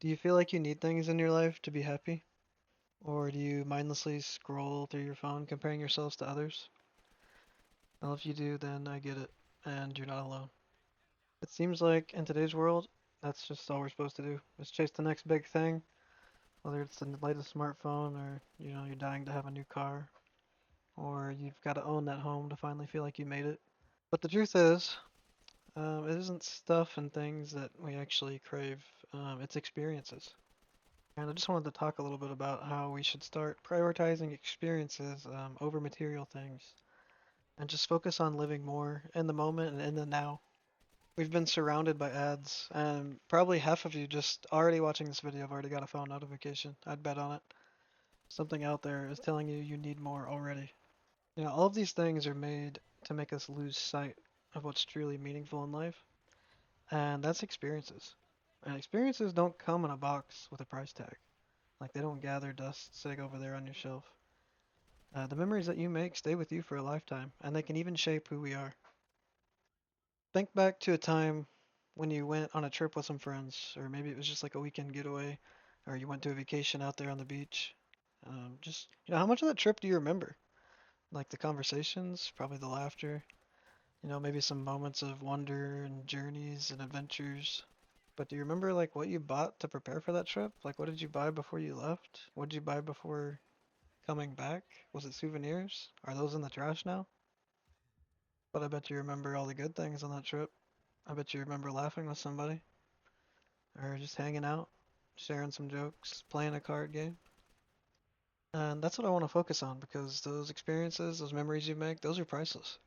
Do you feel like you need things in your life to be happy? Or do you mindlessly scroll through your phone comparing yourselves to others? Well, if you do, then I get it, and you're not alone. It seems like in today's world, that's just all we're supposed to do, is chase the next big thing, whether it's the latest smartphone or, you're dying to have a new car, or you've got to own that home to finally feel like you made it. But the truth is, it isn't stuff and things that we actually crave, it's experiences. And I just wanted to talk a little bit about how we should start prioritizing experiences over material things and just focus on living more in the moment and in the now. We've been surrounded by ads, and probably half of you just already watching this video have already got a phone notification. I'd bet on it. Something out there is telling you you need more already. All of these things are made to make us lose sight of what's truly meaningful in life, and that's experiences. And experiences don't come in a box with a price tag. Like they don't gather dust sitting over there on your shelf. The memories that you make stay with you for a lifetime, and they can even shape who we are. Think back to a time when you went on a trip with some friends, or maybe it was just like a weekend getaway, or you went to a vacation out there on the beach. Just, how much of that trip do you remember? Like the conversations, probably the laughter, maybe some moments of wonder and journeys and adventures. But do you remember like what you bought to prepare for that trip? Like what did you buy before you left? What did you buy before coming back? Was it souvenirs? Are those in the trash now? But I bet you remember all the good things on that trip. I bet you remember laughing with somebody, or just hanging out, sharing some jokes, playing a card game. And that's what I want to focus on because those experiences, those memories you make, those are priceless.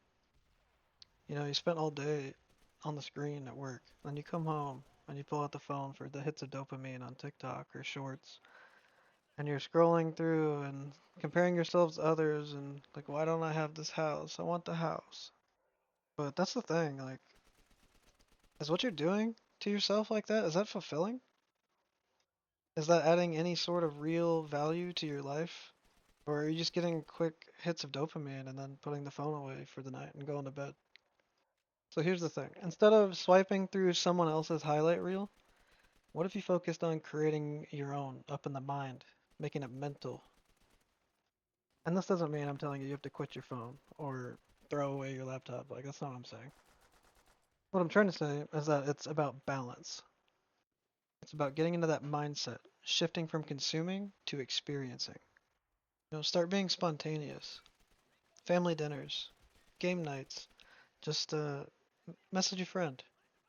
You spent all day on the screen at work, then you come home and you pull out the phone for the hits of dopamine on TikTok or shorts, and you're scrolling through and comparing yourselves to others and like, why don't I have this house? I want the house. But that's the thing, like, is what you're doing to yourself like that, is that fulfilling? Is that adding any sort of real value to your life? Or are you just getting quick hits of dopamine and then putting the phone away for the night and going to bed? So here's the thing. Instead of swiping through someone else's highlight reel, what if you focused on creating your own up in the mind, making it mental? And this doesn't mean I'm telling you have to quit your phone or throw away your laptop. Like, that's not what I'm saying. What I'm trying to say is that it's about balance. It's about getting into that mindset, shifting from consuming to experiencing. Start being spontaneous. Family dinners, game nights. Just message a friend.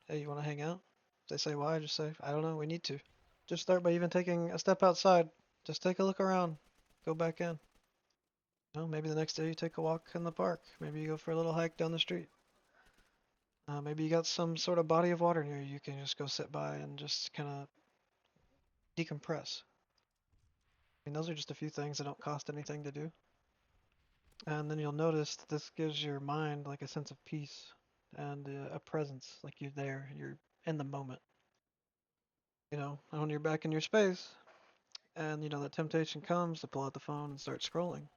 Hey, you want to hang out? They say why? Just say, I don't know, we need to. Just start by even taking a step outside. Just take a look around. Go back in. Maybe the next day you take a walk in the park. Maybe you go for a little hike down the street. Maybe you got some sort of body of water near you. You can just go sit by and just kind of decompress. I mean, those are just a few things that don't cost anything to do. And then you'll notice that this gives your mind like a sense of peace and a presence, like you're there, you're in the moment. And when you're back in your space, and the temptation comes to pull out the phone and start scrolling.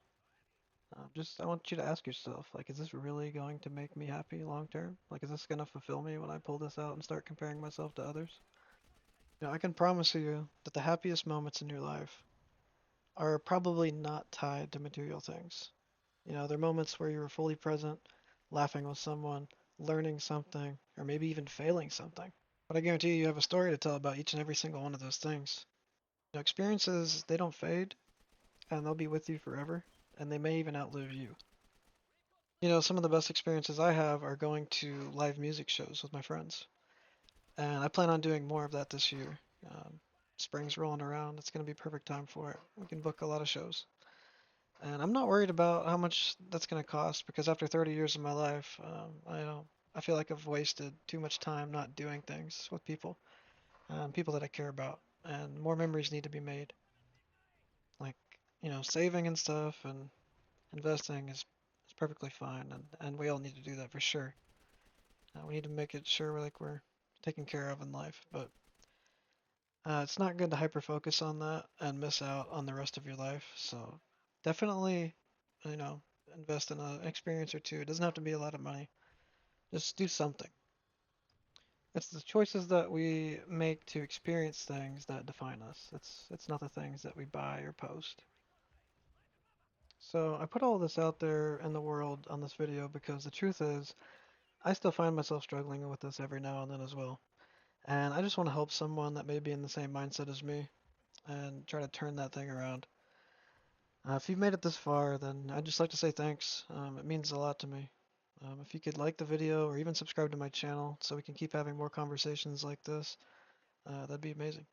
Just I want you to ask yourself, like, is this really going to make me happy long term? Like, is this going to fulfill me when I pull this out and start comparing myself to others? I can promise you that the happiest moments in your life are probably not tied to material things. They're moments where you were fully present, laughing with someone, learning something, or maybe even failing something. But I guarantee you have a story to tell about each and every single one of those things. Experiences, they don't fade, and they'll be with you forever, and they may even outlive you. Some of the best experiences I have are going to live music shows with my friends, and I plan on doing more of that this year. Spring's rolling around, it's going to be perfect time for it. We can book a lot of shows. And I'm not worried about how much that's going to cost because after 30 years of my life, I feel like I've wasted too much time not doing things with people that I care about, and more memories need to be made. Like, saving and stuff and investing is perfectly fine, and we all need to do that for sure. We need to make it sure we're taken care of in life, but it's not good to hyper focus on that and miss out on the rest of your life. So definitely, you know, invest in an experience or two. It doesn't have to be a lot of money. Just do something. It's the choices that we make to experience things that define us. It's not the things that we buy or post. So I put all this out there in the world on this video because the truth is, I still find myself struggling with this every now and then as well. And I just want to help someone that may be in the same mindset as me and try to turn that thing around. If you've made it this far, then I'd just like to say thanks. It means a lot to me. If you could like the video or even subscribe to my channel so we can keep having more conversations like this, that'd be amazing.